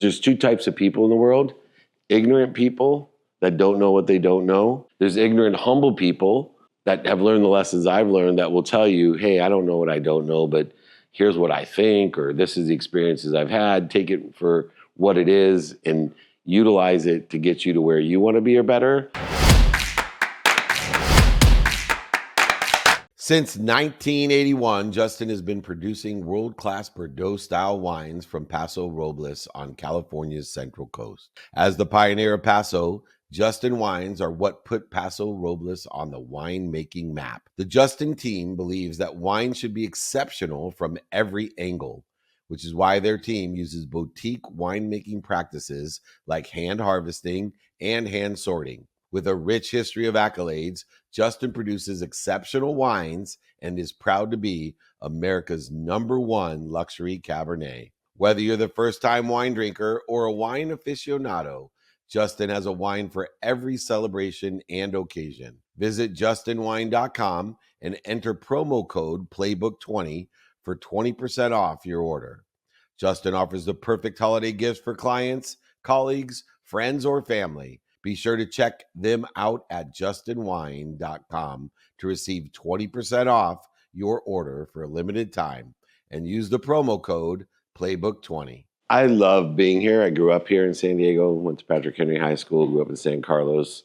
There's two types of people in the world: ignorant people that don't know what they don't know. There's ignorant, humble people that have learned the lessons I've learned that will tell you, hey, I don't know what I don't know, but here's what I think, or this is the experiences I've had. Take it for what it is and utilize it to get you to where you want to be or better. Since 1981, Justin has been producing world-class Bordeaux-style wines from Paso Robles on California's Central Coast. As the pioneer of Paso, Justin wines are what put Paso Robles on the winemaking map. The Justin team believes that wine should be exceptional from every angle, which is why their team uses boutique winemaking practices like hand harvesting and hand sorting. With a rich history of accolades, Justin produces exceptional wines and is proud to be America's #1 luxury Cabernet. Whether you're the first-time wine drinker or a wine aficionado, Justin has a wine for every celebration and occasion. Visit justinwine.com and enter promo code PLAYBOOK20 for 20% off your order. Justin offers the perfect holiday gifts for clients, colleagues, friends, or family. Be sure to check them out at justinwine.com to receive 20% off your order for a limited time and use the promo code PLAYBOOK20. I love being here. I grew up here in San Diego, went to Patrick Henry High School, grew up in San Carlos,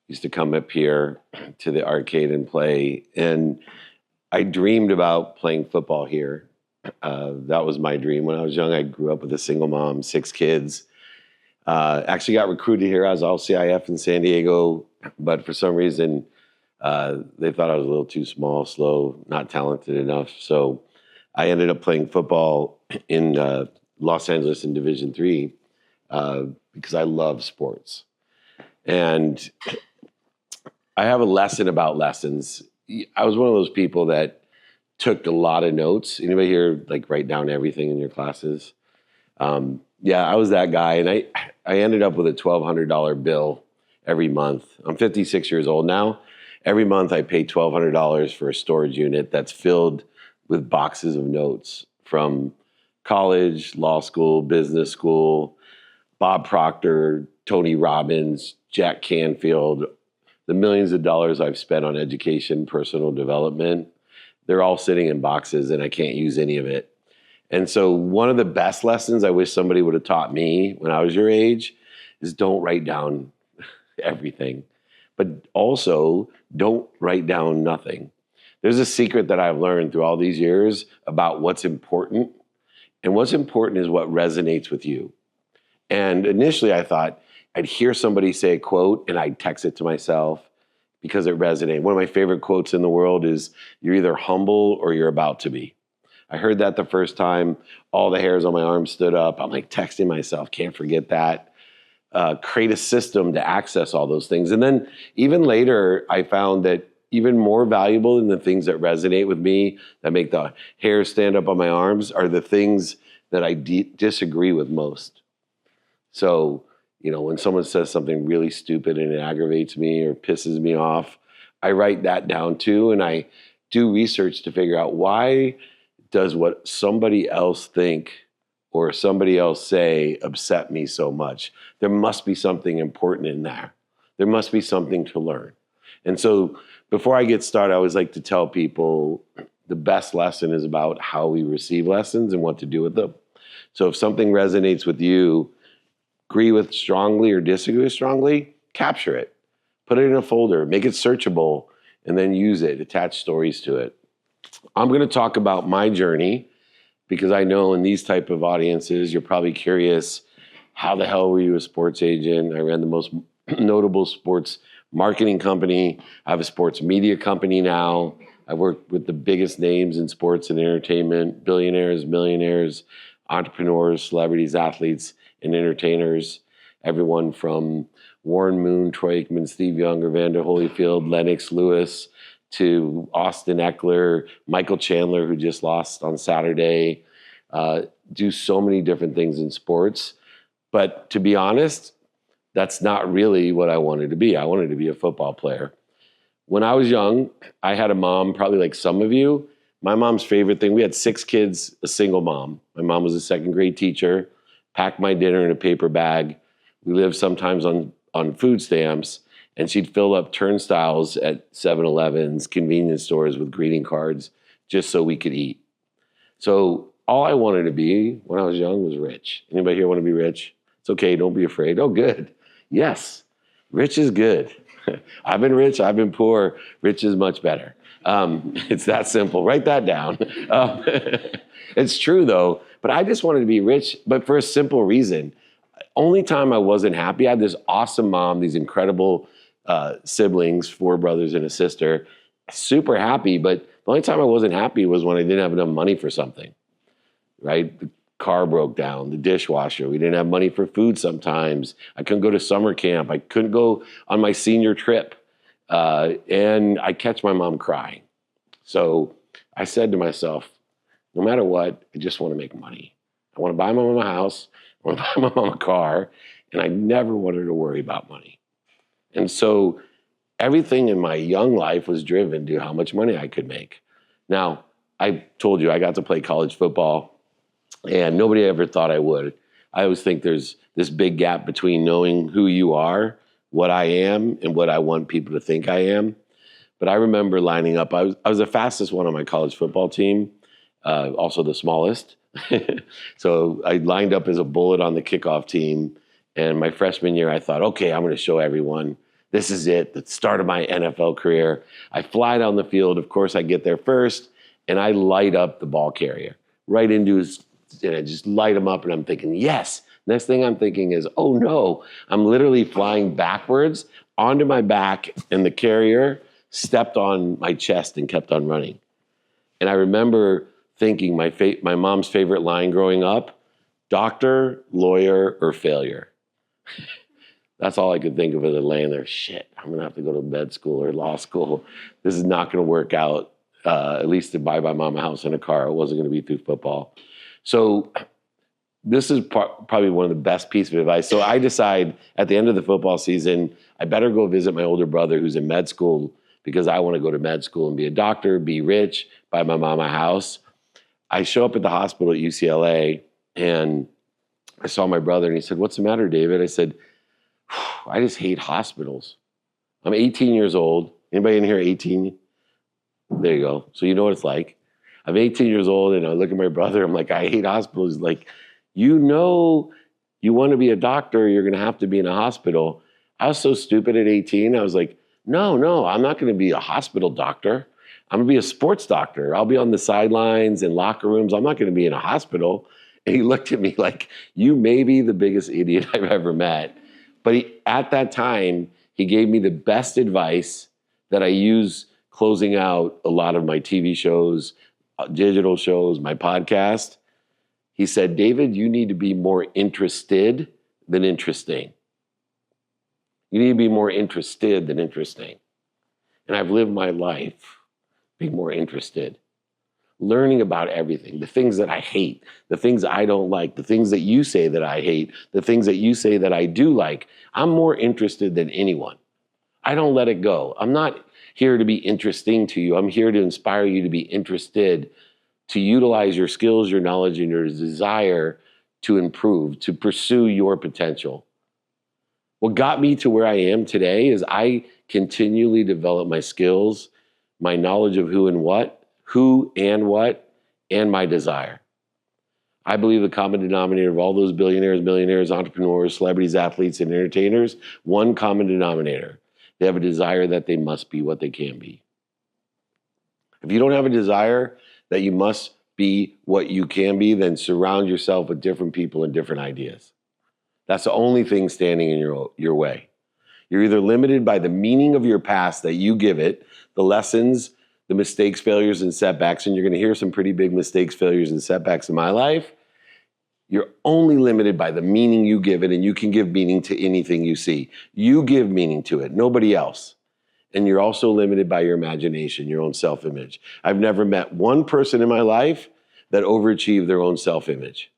used to come up here to the arcade and play. And I dreamed about playing football here. That was my dream. When I was young, I grew up with a single mom, 6 kids. Actually got recruited here. I was all CIF in San Diego, but for some reason, they thought I was a little too small, slow, not talented enough. So I ended up playing football in Los Angeles in Division III because I love sports. And I have a lesson about lessons. I was one of those people that took a lot of notes. Anybody here like write down everything in your classes? Yeah, I was that guy, and I ended up with a $1,200 bill every month. I'm 56 years old now. Every month I pay $1,200 for a storage unit that's filled with boxes of notes from college, law school, business school, Bob Proctor, Tony Robbins, Jack Canfield, the millions of dollars I've spent on education, personal development. They're all sitting in boxes, and I can't use any of it. And so one of the best lessons I wish somebody would have taught me when I was your age is don't write down everything, but also don't write down nothing. There's a secret that I've learned through all these years about what's important, and what's important is what resonates with you. And initially I thought I'd hear somebody say a quote and I'd text it to myself because it resonated. One of my favorite quotes in the world is, "You're either humble or you're about to be." I heard that the first time, all the hairs on my arm stood up. I'm like texting myself, can't forget that. Create a system to access all those things. And then even later, I found that even more valuable than the things that resonate with me, that make the hairs stand up on my arms, are the things that I disagree with most. So, you know, when someone says something really stupid and it aggravates me or pisses me off, I write that down too, and I do research to figure out why does what somebody else think or somebody else say upset me so much. There must be something important in there. There must be something to learn. And so before I get started, I always like to tell people the best lesson is about how we receive lessons and what to do with them. So if something resonates with you, agree with strongly or disagree with strongly, capture it. Put it in a folder, make it searchable, and then use it, attach stories to it. I'm going to talk about my journey because I know in these type of audiences, you're probably curious, how the hell were you a sports agent? I ran the most notable sports marketing company. I have a sports media company now. I work with the biggest names in sports and entertainment, billionaires, millionaires, entrepreneurs, celebrities, athletes, and entertainers. Everyone from Warren Moon, Troy Aikman, Steve Young, Evander Holyfield, Lennox Lewis, to Austin Eckler, Michael Chandler, who just lost on Saturday, do so many different things in sports. But to be honest, that's not really what I wanted to be. I wanted to be a football player. When I was young, I had a mom, probably like some of you. My mom's favorite thing, we had 6 kids, a single mom. My mom was a second grade teacher, pack my dinner in a paper bag. We lived sometimes on food stamps, and she'd fill up turnstiles at 7-Elevens, convenience stores with greeting cards just so we could eat. So all I wanted to be when I was young was rich. Anybody here want to be rich? It's okay, don't be afraid. Oh, good. Yes, rich is good. I've been rich, I've been poor. Rich is much better. It's that simple. Write that down. It's true though, but I just wanted to be rich, but for a simple reason. Only time I wasn't happy, I had this awesome mom, these incredible siblings, 4 brothers and a sister, super happy, but the only time I wasn't happy was when I didn't have enough money for something, right? The car broke down, the dishwasher, we didn't have money for food sometimes. I couldn't go to summer camp. I couldn't go on my senior trip. And I catch my mom crying. So I said to myself, no matter what, I just want to make money. I want to buy my mom a house. I want to buy my mom a car. And I never wanted to worry about money. And so everything in my young life was driven to how much money I could make. Now, I told you I got to play college football, and nobody ever thought I would. I always think there's this big gap between knowing who you are, what I am, and what I want people to think I am. But I remember lining up. I was the fastest one on my college football team, also the smallest. So I lined up as a bullet on the kickoff team. And my freshman year, I thought, okay, I'm going to show everyone. This is it, the start of my NFL career. I fly down the field. Of course, I get there first, and I light up the ball carrier right into his, and I just light him up, and I'm thinking, yes. Next thing I'm thinking is, oh no, I'm literally flying backwards onto my back, and the carrier stepped on my chest and kept on running. And I remember thinking my mom's favorite line growing up, doctor, lawyer, or failure. That's all I could think of as a laying there. Shit, I'm gonna have to go to med school or law school. This is not gonna work out, at least to buy my mom a house and a car. It wasn't gonna be through football. So this is probably one of the best pieces of advice. So I decide at the end of the football season, I better go visit my older brother who's in med school because I want to go to med school and be a doctor, be rich, buy my mom a house. I show up at the hospital at UCLA, and I saw my brother, and he said, "What's the matter, David?" I said, "I just hate hospitals. I'm 18 years old. Anybody in here 18? There you go. So you know what it's like. I'm 18 years old, and I look at my brother. I'm like, I hate hospitals. He's like, you know, you want to be a doctor, you're going to have to be in a hospital. I was so stupid at 18. I was like, no, I'm not going to be a hospital doctor. I'm going to be a sports doctor. I'll be on the sidelines and locker rooms. I'm not going to be in a hospital. And he looked at me like, you may be the biggest idiot I've ever met. But at that time, he gave me the best advice that I use closing out a lot of my TV shows, digital shows, my podcast. He said, David, you need to be more interested than interesting. You need to be more interested than interesting. And I've lived my life being more interested, learning about everything, the things that I hate, the things I don't like, the things that you say that I hate, the things that you say that I do like. I'm more interested than anyone. I don't let it go. I'm not here to be interesting to you. I'm here to inspire you to be interested, to utilize your skills, your knowledge, and your desire to improve, to pursue your potential. What got me to where I am today is I continually develop my skills, my knowledge of who and what, and my desire. I believe the common denominator of all those billionaires, millionaires, entrepreneurs, celebrities, athletes, and entertainers, one common denominator. They have a desire that they must be what they can be. If you don't have a desire that you must be what you can be, then surround yourself with different people and different ideas. That's the only thing standing in your way. You're either limited by the meaning of your past that you give it, the lessons, the mistakes, failures, and setbacks, and you're going to hear some pretty big mistakes, failures, and setbacks in my life. You're only limited by the meaning you give it, and you can give meaning to anything you see. You give meaning to it, nobody else. And you're also limited by your imagination, your own self-image. I've never met one person in my life that overachieved their own self-image.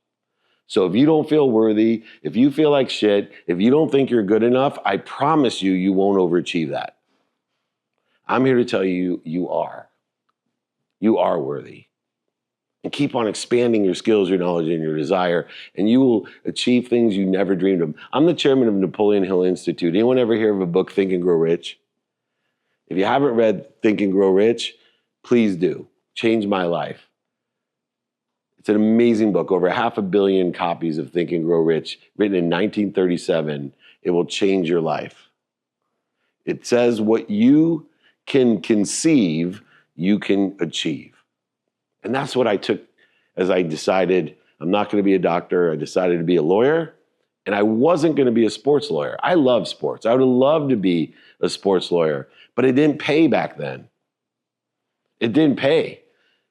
So if you don't feel worthy, if you feel like shit, if you don't think you're good enough, I promise you, you won't overachieve that. I'm here to tell you, you are. You are worthy. and keep on expanding your skills, your knowledge, and your desire, and you will achieve things you never dreamed of. I'm the chairman of Napoleon Hill Institute. Anyone ever hear of a book, Think and Grow Rich? If you haven't read Think and Grow Rich, please do. Changed my life. It's an amazing book, over 500 million copies of Think and Grow Rich, written in 1937. It will change your life. It says what you can conceive, you can achieve. And that's what I took as I decided I'm not going to be a doctor. I decided to be a lawyer, and I wasn't going to be a sports lawyer. I love sports. I would have loved to be a sports lawyer, but it didn't pay back then. It didn't pay.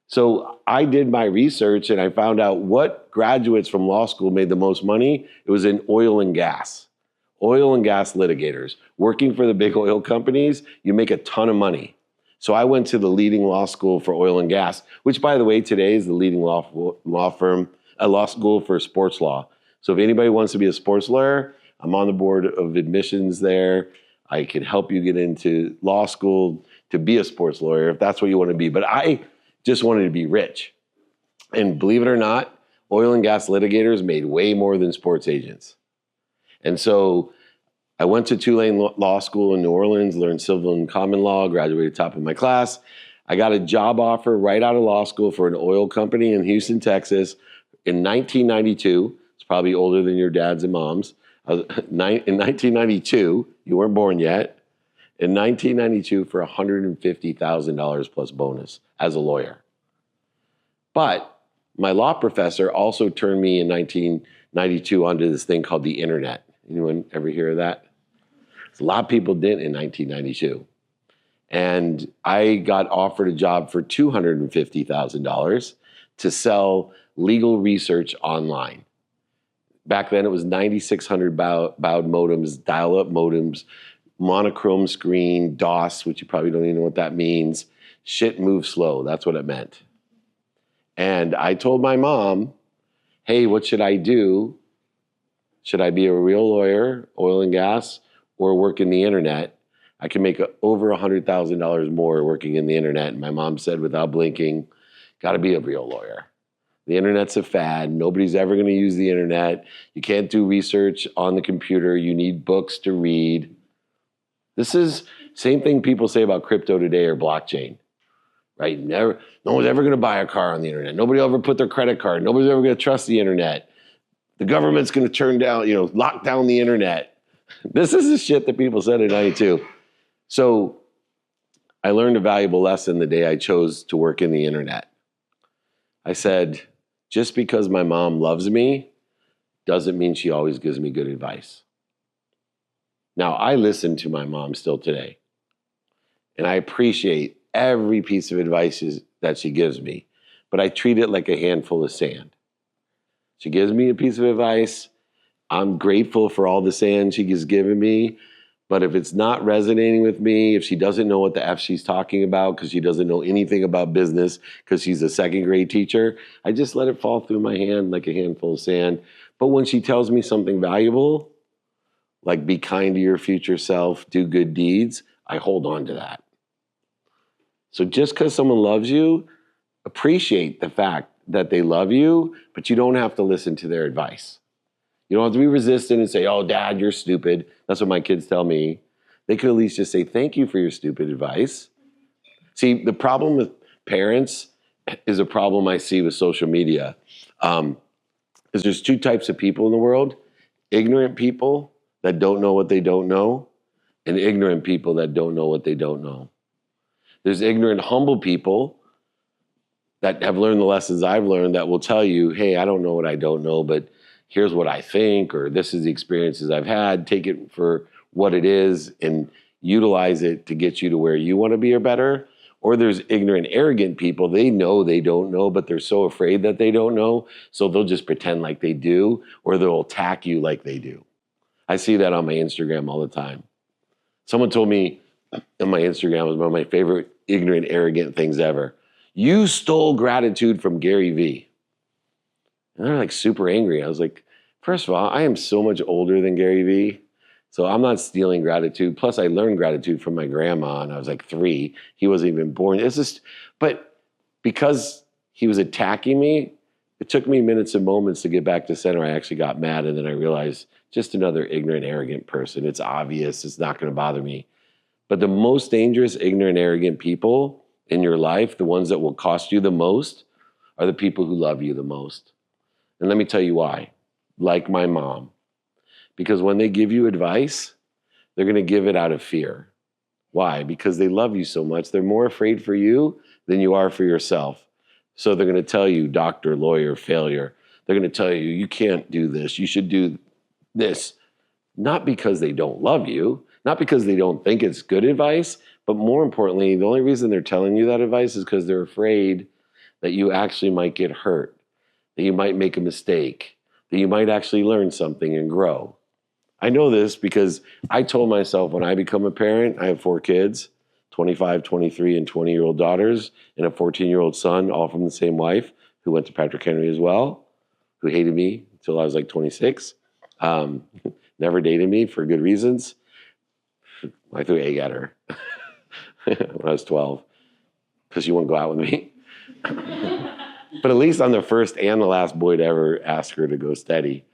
So I did my research and I found out what graduates from law school made the most money. It was in oil and gas. Oil and gas litigators. Working for the big oil companies, you make a ton of money. So I went to the leading law school for oil and gas, which, by the way, today is the leading law school for sports law. So if anybody wants to be a sports lawyer, I'm on the board of admissions there. I can help you get into law school to be a sports lawyer if that's what you want to be. But I just wanted to be rich. And believe it or not, oil and gas litigators made way more than sports agents. And so I went to Tulane Law School in New Orleans, learned civil and common law, graduated top of my class. I got a job offer right out of law school for an oil company in Houston, Texas in 1992. It's probably older than your dads and moms. In 1992, you weren't born yet. In 1992 for $150,000 plus bonus as a lawyer. But my law professor also turned me in 1992 onto this thing called the internet. Anyone ever hear of that? A lot of people didn't in 1992. And I got offered a job for $250,000 to sell legal research online. Back then it was 9600 baud modems, dial-up modems, monochrome screen, DOS, which you probably don't even know what that means. Shit moves slow, that's what it meant. And I told my mom, hey, what should I do? Should I be a real lawyer, oil and gas, or work in the internet? I can make over $100,000 more working in the internet. And my mom said without blinking, got to be a real lawyer. The internet's a fad. Nobody's ever going to use the internet. You can't do research on the computer. You need books to read. This is same thing people say about crypto today or blockchain, right? No one's ever going to buy a car on the internet. Nobody will ever put their credit card. Nobody's ever going to trust the internet. The government's going to turn down, lock down the internet. This is the shit that people said in 92. So I learned a valuable lesson the day I chose to work in the internet. I said, just because my mom loves me doesn't mean she always gives me good advice. Now, I listen to my mom still today, and I appreciate every piece of advice that she gives me, but I treat it like a handful of sand. She gives me a piece of advice. I'm grateful for all the sand she has given me. But if it's not resonating with me, if she doesn't know what the F she's talking about because she doesn't know anything about business because she's a second grade teacher, I just let it fall through my hand like a handful of sand. But when she tells me something valuable, like be kind to your future self, do good deeds, I hold on to that. So just because someone loves you, appreciate the fact that they love you, but you don't have to listen to their advice. You don't have to be resistant and say, oh, Dad, you're stupid. That's what my kids tell me. They could at least just say, thank you for your stupid advice. See, the problem with parents is a problem I see with social media. Is there's two types of people in the world. Ignorant people that don't know what they don't know, and ignorant people that don't know what they don't know. There's ignorant, humble people that have learned the lessons I've learned that will tell you, hey, I don't know what I don't know, but here's what I think, or this is the experiences I've had. Take it for what it is and utilize it to get you to where you want to be or better. Or there's ignorant, arrogant people. They know they don't know, but they're so afraid that they don't know, so they'll just pretend like they do, or they'll attack you like they do. I see that on my Instagram all the time. Someone told me on my Instagram, it was one of my favorite ignorant, arrogant things ever. You stole gratitude from Gary Vee. And they're like super angry. I was like, first of all, I am so much older than Gary Vee. So I'm not stealing gratitude. Plus I learned gratitude from my grandma and I was like 3. He wasn't even born. It's just, but because he was attacking me. It took me minutes and moments to get back to center. I actually got mad, and then I realized just another ignorant, arrogant person. It's obvious. It's not going to bother me. But the most dangerous, ignorant, arrogant people in your life, the ones that will cost you the most, are the people who love you the most. And let me tell you why. Like my mom. Because when they give you advice, they're going to give it out of fear. Why? Because they love you so much. They're more afraid for you than you are for yourself. So they're going to tell you, doctor, lawyer, failure. They're going to tell you, you can't do this. You should do this. Not because they don't love you, not because they don't think it's good advice, but more importantly, the only reason they're telling you that advice is because they're afraid that you actually might get hurt, that you might make a mistake, that you might actually learn something and grow. I know this because I told myself when I become a parent, I have 4 kids, 25, 23, and 20-year-old daughters, and a 14-year-old son, all from the same wife, who went to Patrick Henry as well, who hated me until I was like 26. Never dated me for good reasons. I threw egg at her when I was 12 because she wouldn't go out with me. But at least I'm the first and the last boy to ever ask her to go steady.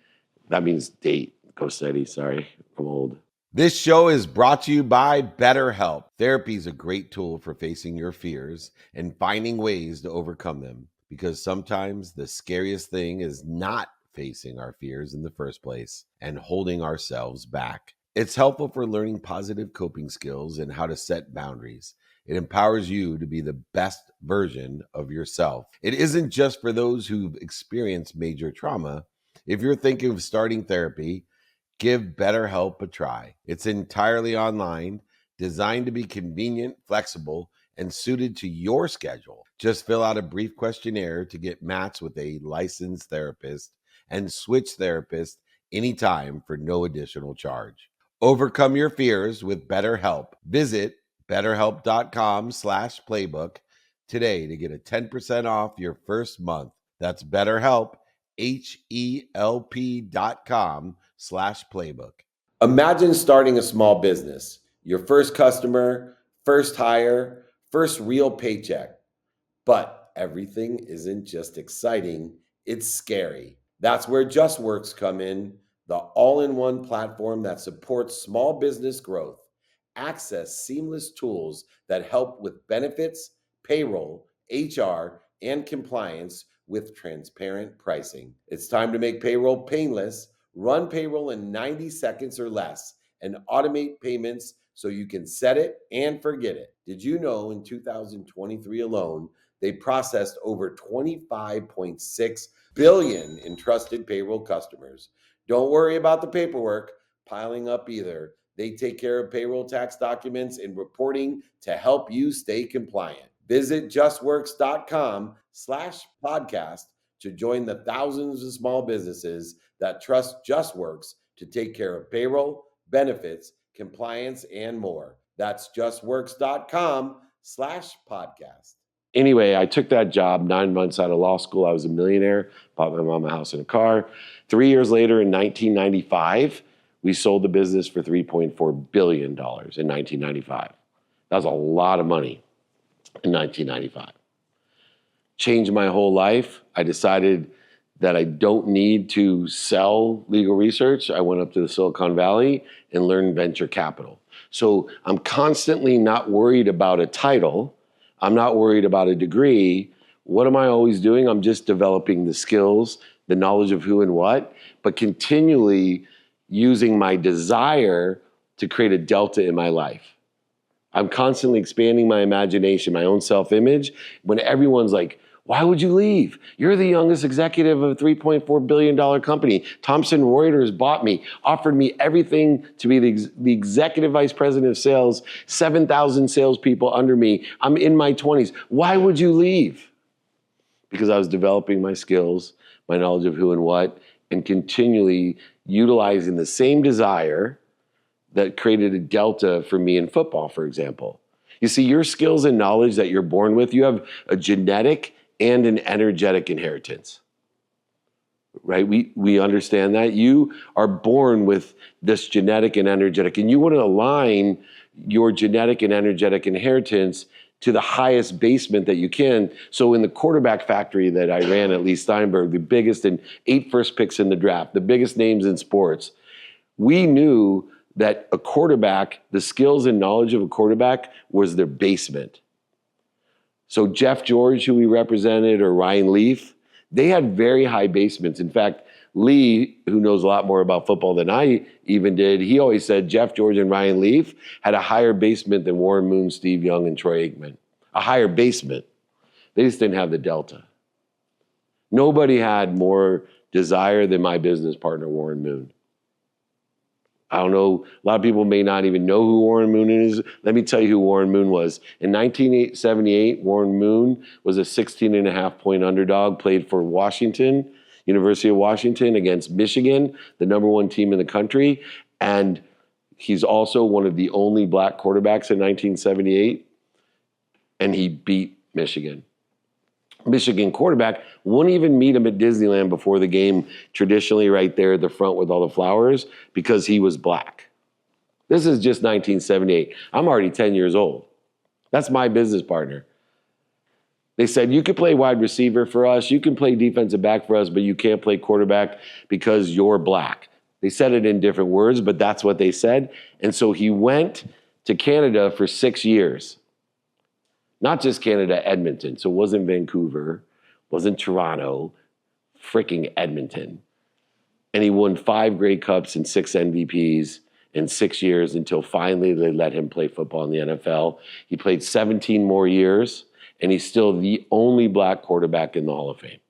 That means date. Go steady. Sorry, I'm old. This show is brought to you by BetterHelp. Therapy is a great tool for facing your fears and finding ways to overcome them, because sometimes the scariest thing is not facing our fears in the first place and holding ourselves back. It's helpful for learning positive coping skills and how to set boundaries. It empowers you to be the best version of yourself. It isn't just for those who've experienced major trauma. If you're thinking of starting therapy, give BetterHelp a try. It's entirely online, designed to be convenient, flexible, and suited to your schedule. Just fill out a brief questionnaire to get matched with a licensed therapist and switch therapists anytime for no additional charge. Overcome your fears with BetterHelp. Visit BetterHelp.com/playbook today to get a 10% off your first month. That's BetterHelp, HELP.com/playbook. Imagine starting a small business, your first customer, first hire, first real paycheck. But everything isn't just exciting, it's scary. That's where JustWorks come in, the all-in-one platform that supports small business growth. Access seamless tools that help with benefits, payroll, HR, and compliance with transparent pricing. It's time to make payroll painless. Run payroll in 90 seconds or less and automate payments so you can set it and forget it. Did you know in 2023 alone, they processed over 25.6 billion in trusted payroll customers? Don't worry about the paperwork piling up either. They take care of payroll tax documents and reporting to help you stay compliant. Visit justworks.com/podcast to join the thousands of small businesses that trust JustWorks to take care of payroll, benefits, compliance, and more. That's justworks.com/podcast. Anyway, I took that job 9 months out of law school. I was a millionaire, bought my mom a house and a car. 3 years later, in 1995, we sold the business for $3.4 billion in 1995. That was a lot of money in 1995. Changed my whole life. I decided that I don't need to sell legal research. I went up to the Silicon Valley and learned venture capital. So I'm constantly not worried about a title. I'm not worried about a degree. What am I always doing? I'm just developing the skills, the knowledge of who and what, but continually using my desire to create a delta in my life. I'm constantly expanding my imagination, my own self-image. When everyone's like, why would you leave? You're the youngest executive of a $3.4 billion company. Thomson Reuters bought me, offered me everything to be the executive vice president of sales, 7,000 salespeople under me. I'm in my 20s. Why would you leave? Because I was developing my skills, my knowledge of who and what, and continually utilizing the same desire that created a delta for me in football, for example. You see, your skills and knowledge that you're born with, you have a genetic and an energetic inheritance, right? We understand that. You are born with this genetic and energetic, and you want to align your genetic and energetic inheritance to the highest basement that you can. So in the quarterback factory that I ran at Lee Steinberg, the biggest and 8 first picks in the draft, the biggest names in sports, we knew that a quarterback, the skills and knowledge of a quarterback was their basement. So Jeff George, who we represented, or Ryan Leaf, they had very high basements. In fact, Lee, who knows a lot more about football than I even did, he always said Jeff George and Ryan Leaf had a higher basement than Warren Moon, Steve Young, and Troy Aikman. A higher basement. They just didn't have the delta. Nobody had more desire than my business partner, Warren Moon. I don't know, a lot of people may not even know who Warren Moon is. Let me tell you who Warren Moon was. In 1978, Warren Moon was a 16.5-point underdog, played for Washington, University of Washington against Michigan, the #1 team in the country. And he's also one of the only black quarterbacks in 1978. And he beat Michigan. Michigan quarterback wouldn't even meet him at Disneyland before the game, traditionally right there at the front with all the flowers, because he was black. This is just 1978. I'm already 10 years old. That's my business partner. They said, you can play wide receiver for us, you can play defensive back for us, but you can't play quarterback because you're black. They said it in different words, but that's what they said. And so he went to Canada for 6 years. Not just Canada, Edmonton. So it wasn't Vancouver, wasn't Toronto, freaking Edmonton. And he won 5 Grey Cups and 6 MVPs in 6 years until finally they let him play football in the NFL. He played 17 more years, and he's still the only black quarterback in the Hall of Fame.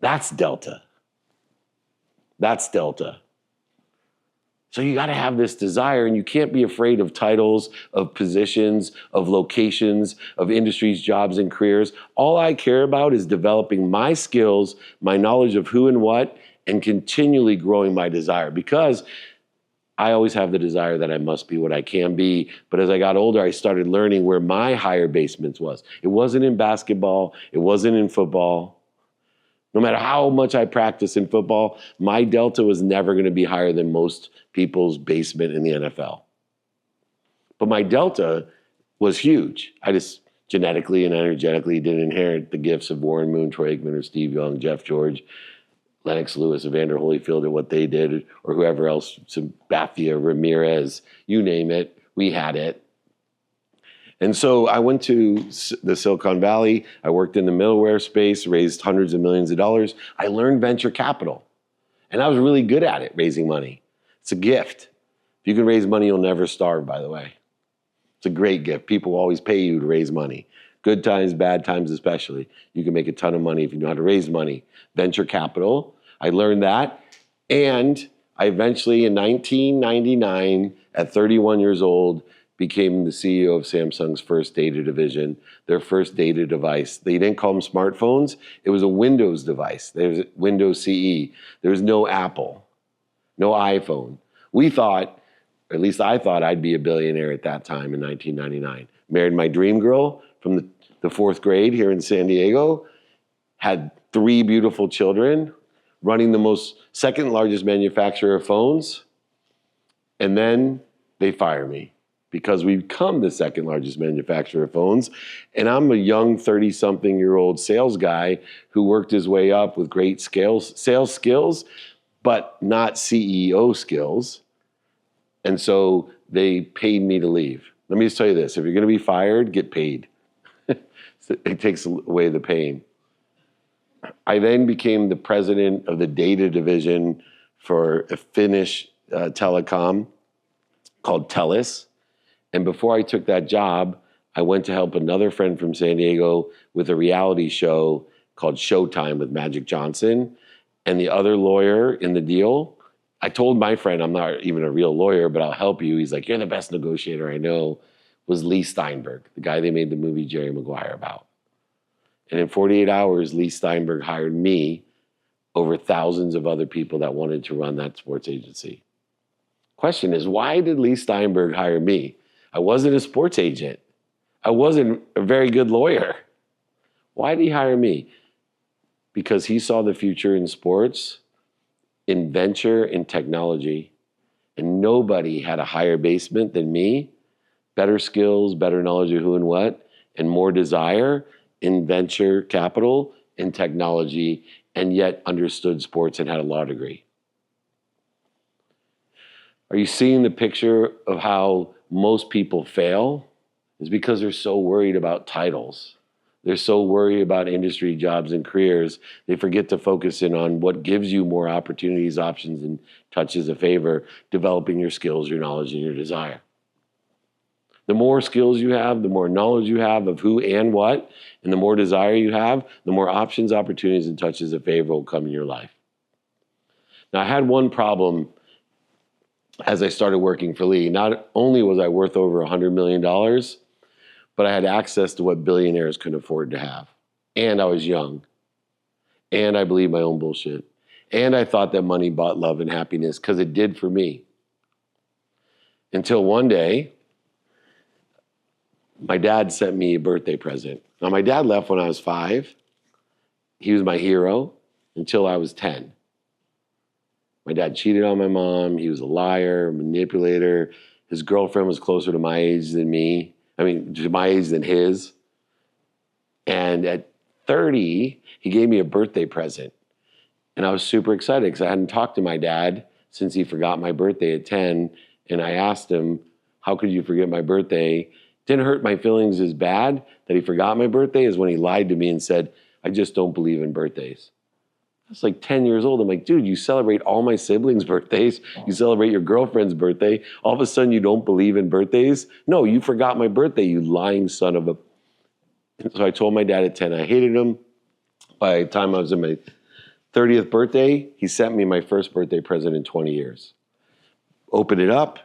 That's Delta. That's Delta. So you got to have this desire, and you can't be afraid of titles, of positions, of locations, of industries, jobs, and careers. All I care about is developing my skills, my knowledge of who and what, and continually growing my desire, because I always have the desire that I must be what I can be. But as I got older, I started learning where my higher basements was. It wasn't in basketball. It wasn't in football. No matter how much I practice in football, my delta was never going to be higher than most people's basement in the NFL. But my delta was huge. I just genetically and energetically didn't inherit the gifts of Warren Moon, Troy Aikman, or Steve Young, Jeff George, Lennox Lewis, Evander Holyfield, or what they did, or whoever else, Sabathia, Ramirez, you name it, we had it. And so I went to the Silicon Valley. I worked in the middleware space, raised hundreds of millions of dollars. I learned venture capital. And I was really good at it, raising money. It's a gift. If you can raise money, you'll never starve, by the way. It's a great gift. People always pay you to raise money. Good times, bad times especially. You can make a ton of money if you know how to raise money. Venture capital, I learned that. And I eventually, in 1999, at 31 years old, became the CEO of Samsung's first data division, their first data device. They didn't call them smartphones. It was a Windows device. There's Windows CE. There was no Apple, no iPhone. We thought, or at least I thought, I'd be a billionaire at that time in 1999. Married my dream girl from the 4th grade here in San Diego, had 3 beautiful children, running the second largest manufacturer of phones, and then they fire me, because we've become the 2nd largest manufacturer of phones. And I'm a young 30-something-year-old sales guy who worked his way up with great sales skills, but not CEO skills. And so they paid me to leave. Let me just tell you this. If you're going to be fired, get paid. It takes away the pain. I then became the president of the data division for a Finnish telecom called Telus. And before I took that job, I went to help another friend from San Diego with a reality show called Showtime with Magic Johnson. And the other lawyer in the deal, I told my friend, I'm not even a real lawyer, but I'll help you. He's like, you're the best negotiator I know, was Lee Steinberg, the guy they made the movie Jerry Maguire about. And in 48 hours, Lee Steinberg hired me over thousands of other people that wanted to run that sports agency. Question is, why did Lee Steinberg hire me? I wasn't a sports agent. I wasn't a very good lawyer. Why did he hire me? Because he saw the future in sports, in venture, in technology. And nobody had a higher basement than me better skills, better knowledge of who and what, and more desire in venture capital and technology, and yet understood sports and had a law degree. Are you seeing the picture of how most people fail? It's because they're so worried about titles. They're so worried about industry jobs and careers, they forget to focus in on what gives you more opportunities, options, and touches of favor, developing your skills, your knowledge, and your desire. The more skills you have, the more knowledge you have of who and what, and the more desire you have, the more options, opportunities, and touches of favor will come in your life. Now, I had one problem as I started working for Lee. Not only was I worth over $100 million, but I had access to what billionaires couldn't afford to have. And I was young. And I believed my own bullshit. And I thought that money bought love and happiness, because it did for me. Until one day, my dad sent me a birthday present. Now, my dad left when I was 5. He was my hero until I was 10. My dad cheated on my mom. He was a liar, a manipulator. His girlfriend was closer to my age than me. To my age than his. And at 30, he gave me a birthday present. And I was super excited because I hadn't talked to my dad since he forgot my birthday at 10. And I asked him, how could you forget my birthday? Didn't hurt my feelings as bad that he forgot my birthday as when he lied to me and said, I just don't believe in birthdays. I was like 10 years old. I'm like, dude, you celebrate all my siblings' birthdays. You celebrate your girlfriend's birthday. All of a sudden, you don't believe in birthdays? No, you forgot my birthday, you lying son of a... And so I told my dad at 10, I hated him. By the time I was in my 30th birthday, he sent me my first birthday present in 20 years. Opened it up,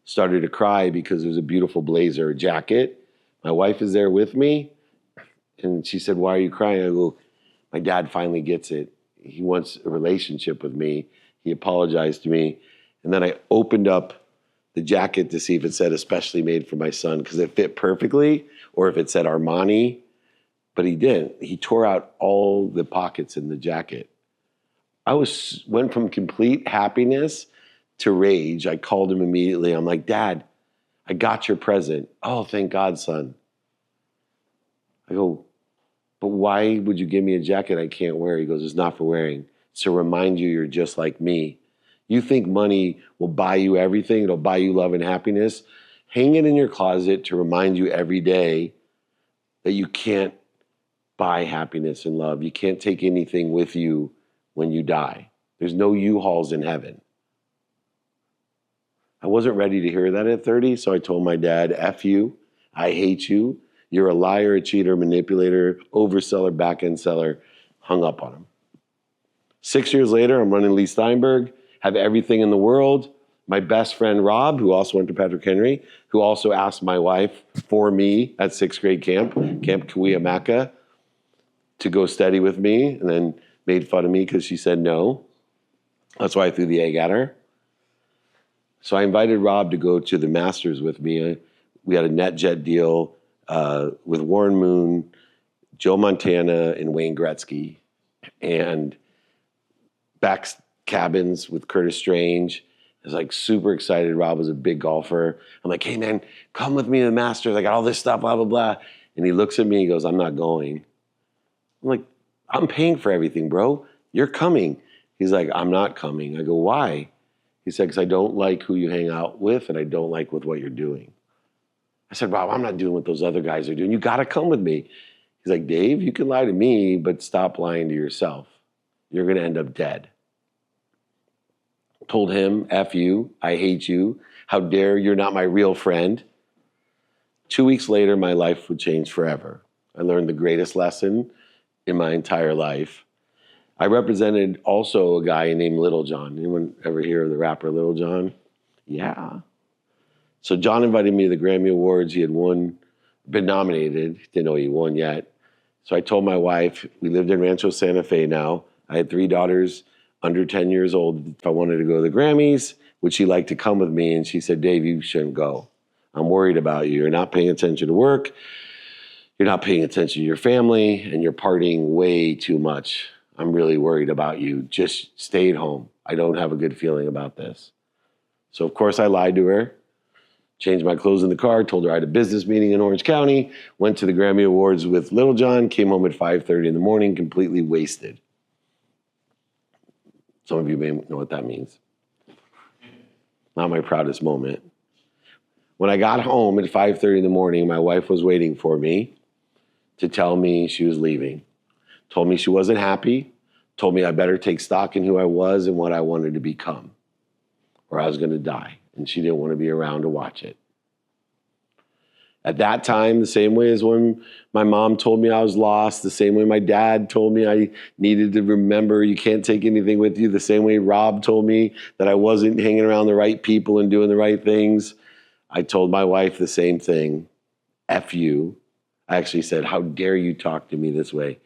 started to cry because it was a beautiful blazer, a jacket. My wife is there with me, and she said, why are you crying? I go, my dad finally gets it. He wants a relationship with me. He apologized to me. And then I opened up the jacket to see if it said especially made for my son, because it fit perfectly, or if it said Armani, but he didn't. He tore out all the pockets in the jacket. Went from complete happiness to rage. I called him immediately. I'm like, Dad, I got your present. Oh, thank God, son. I go, but why would you give me a jacket I can't wear? He goes, it's not for wearing. It's to remind you you're just like me. You think money will buy you everything. It'll buy you love and happiness. Hang it in your closet to remind you every day that you can't buy happiness and love. You can't take anything with you when you die. There's no U-Hauls in heaven. I wasn't ready to hear that at 30, so I told my dad, F you, I hate you. You're a liar, a cheater, manipulator, overseller, back-end seller. Hung up on him. 6 years later, I'm running Lee Steinberg, have everything in the world. My best friend, Rob, who also went to Patrick Henry, who also asked my wife for me at 6th grade Camp Kawiyamaka, to go study with me, and then made fun of me because she said no. That's why I threw the egg at her. So I invited Rob to go to the Masters with me. We had a NetJet deal with Warren Moon, Joe Montana, and Wayne Gretzky, and back cabins with Curtis Strange. I was like super excited. Rob was a big golfer. I'm like, hey man, come with me to the Masters. I got all this stuff, blah, blah, blah. And he looks at me, he goes, I'm not going. I'm like, I'm paying for everything, bro. You're coming. He's like, I'm not coming. I go, why? He said, because I don't like who you hang out with, and I don't like with what you're doing. I said, Rob, I'm not doing what those other guys are doing. You got to come with me. He's like, Dave, you can lie to me, but stop lying to yourself. You're going to end up dead. Told him, F you, I hate you. How dare you're not my real friend. 2 weeks later, my life would change forever. I learned the greatest lesson in my entire life. I represented also a guy named Little John. Anyone ever hear of the rapper Little John? Yeah. So John invited me to the Grammy Awards. He had been nominated. Didn't know he won yet. So I told my wife, we lived in Rancho Santa Fe now. I had 3 daughters under 10 years old. If I wanted to go to the Grammys, would she like to come with me? And she said, Dave, you shouldn't go. I'm worried about you. You're not paying attention to work. You're not paying attention to your family, and you're partying way too much. I'm really worried about you. Just stay at home. I don't have a good feeling about this. So, of course, I lied to her. Changed my clothes in the car, told her I had a business meeting in Orange County, went to the Grammy Awards with Little John, came home at 5:30 in the morning, completely wasted. Some of you may know what that means. Not my proudest moment. When I got home at 5:30 in the morning, my wife was waiting for me to tell me she was leaving. Told me she wasn't happy, told me I better take stock in who I was and what I wanted to become, or I was going to die. And she didn't want to be around to watch it. At that time, the same way as when my mom told me I was lost, the same way my dad told me I needed to remember you can't take anything with you, the same way Rob told me that I wasn't hanging around the right people and doing the right things, I told my wife the same thing. F you. I actually said, how dare you talk to me this way?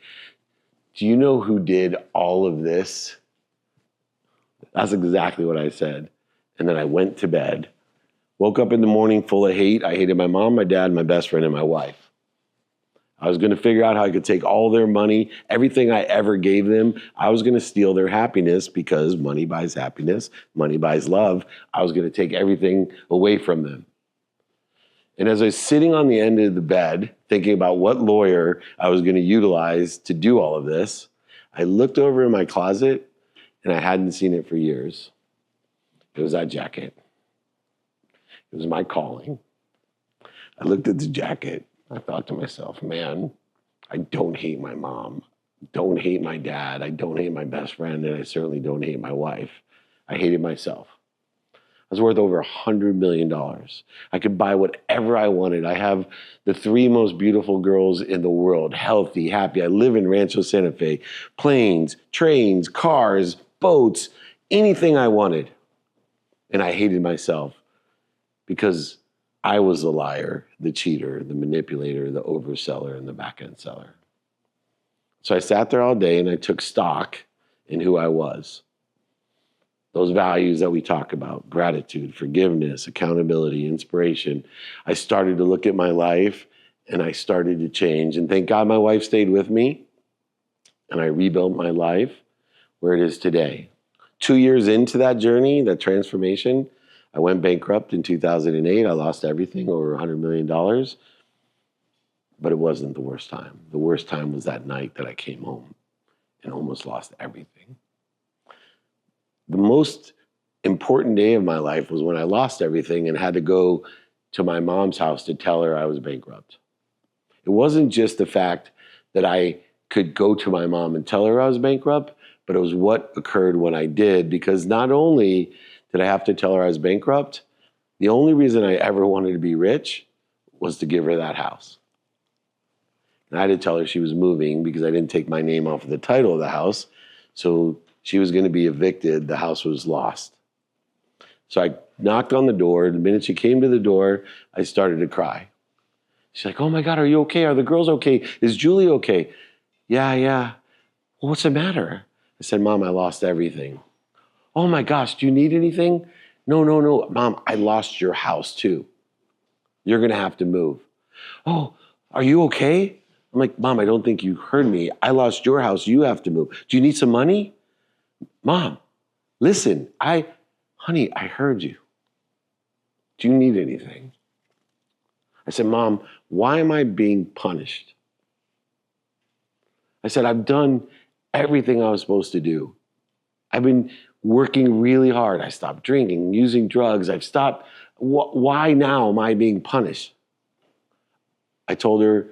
Do you know who did all of this? That's exactly what I said. And then I went to bed. Woke up in the morning full of hate. I hated my mom, my dad, my best friend, and my wife. I was going to figure out how I could take all their money, everything I ever gave them. I was going to steal their happiness because money buys happiness, money buys love. I was going to take everything away from them. And as I was sitting on the end of the bed, thinking about what lawyer I was going to utilize to do all of this, I looked over in my closet, and I hadn't seen it for years. It was that jacket. It was my calling. I looked at the jacket. I thought to myself, man, I don't hate my mom. Don't hate my dad. I don't hate my best friend. And I certainly don't hate my wife. I hated myself. I was worth over $100 million. I could buy whatever I wanted. I have the 3 most beautiful girls in the world, healthy, happy. I live in Rancho Santa Fe. Planes, trains, cars, boats, anything I wanted. And I hated myself because I was the liar, the cheater, the manipulator, the overseller, and the back-end seller. So I sat there all day and I took stock in who I was. Those values that we talk about, gratitude, forgiveness, accountability, inspiration. I started to look at my life and I started to change. And thank God my wife stayed with me and I rebuilt my life where it is today. 2 years into that journey, that transformation, I went bankrupt in 2008. I lost everything, over $100 million. But it wasn't the worst time. The worst time was that night that I came home and almost lost everything. The most important day of my life was when I lost everything and had to go to my mom's house to tell her I was bankrupt. It wasn't just the fact that I could go to my mom and tell her I was bankrupt, but it was what occurred when I did, because not only did I have to tell her I was bankrupt, the only reason I ever wanted to be rich was to give her that house. And I had to tell her she was moving because I didn't take my name off of the title of the house. So she was going to be evicted. The house was lost. So I knocked on the door. The minute she came to the door, I started to cry. She's like, oh my God, are you okay? Are the girls okay? Is Julie okay? Yeah. Well, what's the matter? I said, Mom, I lost everything. Oh my gosh, do you need anything? No. Mom, I lost your house too. You're going to have to move. Oh, are you okay? I'm like, Mom, I don't think you heard me. I lost your house. You have to move. Do you need some money? Mom, listen, honey, I heard you. Do you need anything? I said, Mom, why am I being punished? I said, I've done everything I was supposed to do. I've been working really hard. I stopped drinking, using drugs. I've stopped. Why now am I being punished? I told her,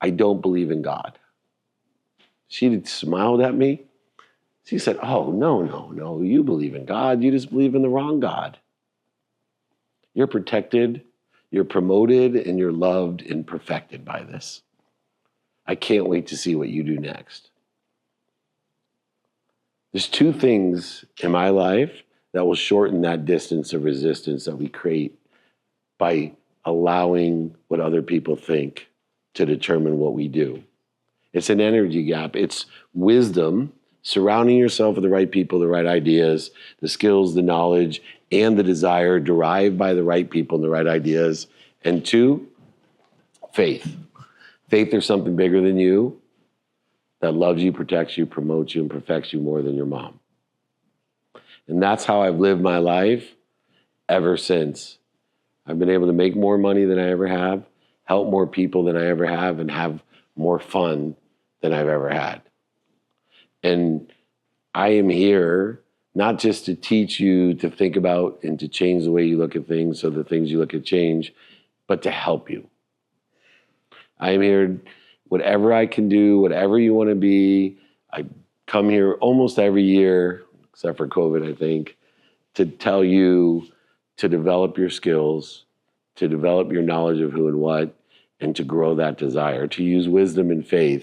I don't believe in God. She smiled at me. She said, oh, no. You believe in God. You just believe in the wrong God. You're protected, you're promoted, and you're loved and perfected by this. I can't wait to see what you do next. There's 2 things in my life that will shorten that distance of resistance that we create by allowing what other people think to determine what we do. It's an energy gap. It's wisdom, surrounding yourself with the right people, the right ideas, the skills, the knowledge, and the desire derived by the right people and the right ideas. And 2, faith. Faith there's something bigger than you that loves you, protects you, promotes you, and perfects you more than your mom. And that's how I've lived my life ever since. I've been able to make more money than I ever have, help more people than I ever have, and have more fun than I've ever had. And I am here not just to teach you to think about and to change the way you look at things so the things you look at change, but to help you. I am here, whatever I can do, whatever you want to be. I come here almost every year, except for COVID, I think, to tell you to develop your skills, to develop your knowledge of who and what, and to grow that desire, to use wisdom and faith